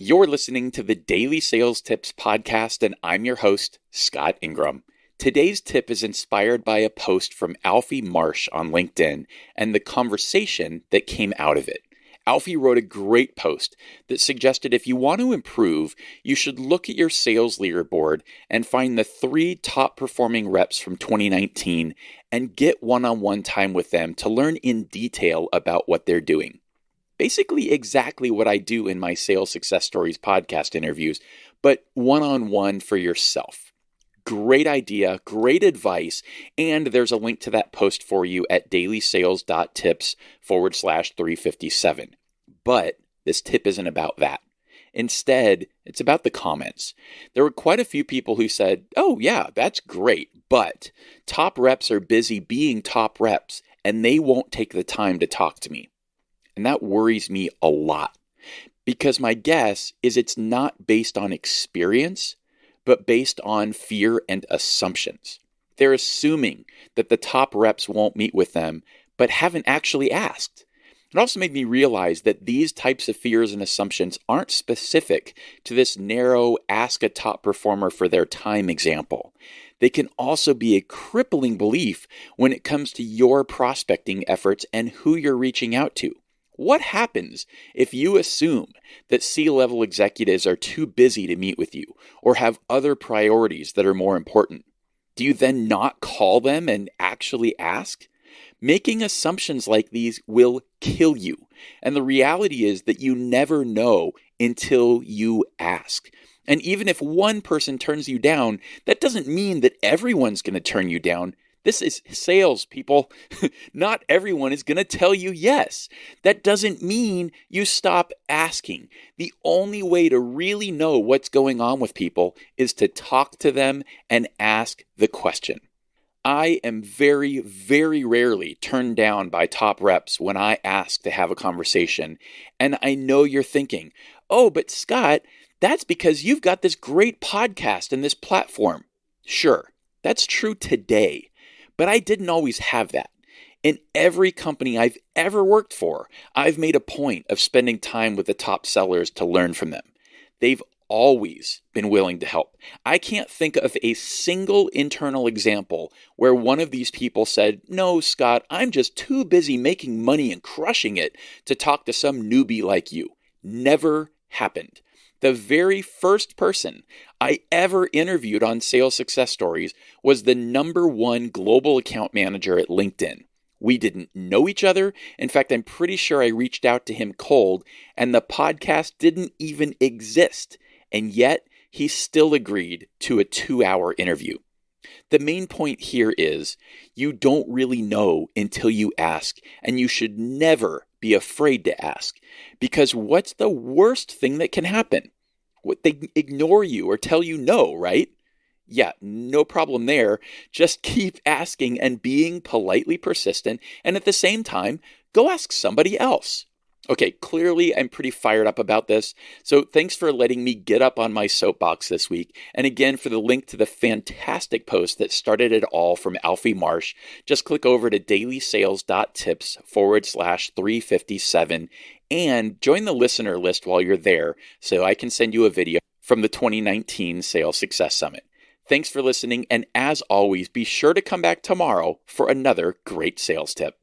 You're listening to the Daily Sales Tips Podcast, and I'm your host, Scott Ingram. Today's tip is inspired by a post from Alfie Marsh on LinkedIn and the conversation that came out of it. Alfie wrote a great post that suggested if you want to improve, you should look at your sales leaderboard and find the 3 top performing reps from 2019 and get one-on-one time with them to learn in detail about what they're doing. Basically exactly what I do in my Sales Success Stories podcast interviews, but one-on-one for yourself. Great idea, great advice, and there's a link to that post for you at dailysales.tips/357. But this tip isn't about that. Instead, it's about the comments. There were quite a few people who said, "Oh yeah, that's great, but top reps are busy being top reps, and they won't take the time to talk to me." And that worries me a lot because my guess is it's not based on experience, but based on fear and assumptions. They're assuming that the top reps won't meet with them, but haven't actually asked. It also made me realize that these types of fears and assumptions aren't specific to this narrow ask a top performer for their time example. They can also be a crippling belief when it comes to your prospecting efforts and who you're reaching out to. What happens if you assume that C-level executives are too busy to meet with you or have other priorities that are more important? Do you then not call them and actually ask? Making assumptions like these will kill you. And the reality is that you never know until you ask. And even if one person turns you down, that doesn't mean that everyone's going to turn you down. This is sales, people. Not everyone is going to tell you yes. That doesn't mean you stop asking. The only way to really know what's going on with people is to talk to them and ask the question. I am very, very rarely turned down by top reps when I ask to have a conversation. And I know you're thinking, "Oh, but Scott, that's because you've got this great podcast and this platform." Sure, that's true today. But I didn't always have that. In every company I've ever worked for, I've made a point of spending time with the top sellers to learn from them. They've always been willing to help. I can't think of a single internal example where one of these people said, "No, Scott, I'm just too busy making money and crushing it to talk to some newbie like you." Never happened. The very first person I ever interviewed on Sales Success Stories was the #1 global account manager at LinkedIn. We didn't know each other. In fact, I'm pretty sure I reached out to him cold, and the podcast didn't even exist. And yet, he still agreed to a 2-hour interview. The main point here is you don't really know until you ask, and you should never be afraid to ask. Because what's the worst thing that can happen? They ignore you or tell you no, right? Yeah, no problem there. Just keep asking and being politely persistent, and at the same time, go ask somebody else. Okay, clearly I'm pretty fired up about this, so thanks for letting me get up on my soapbox this week. And again, for the link to the fantastic post that started it all from Alfie Marsh, just click over to dailysales.tips/357 and join the listener list while you're there so I can send you a video from the 2019 Sales Success Summit. Thanks for listening, and as always, be sure to come back tomorrow for another great sales tip.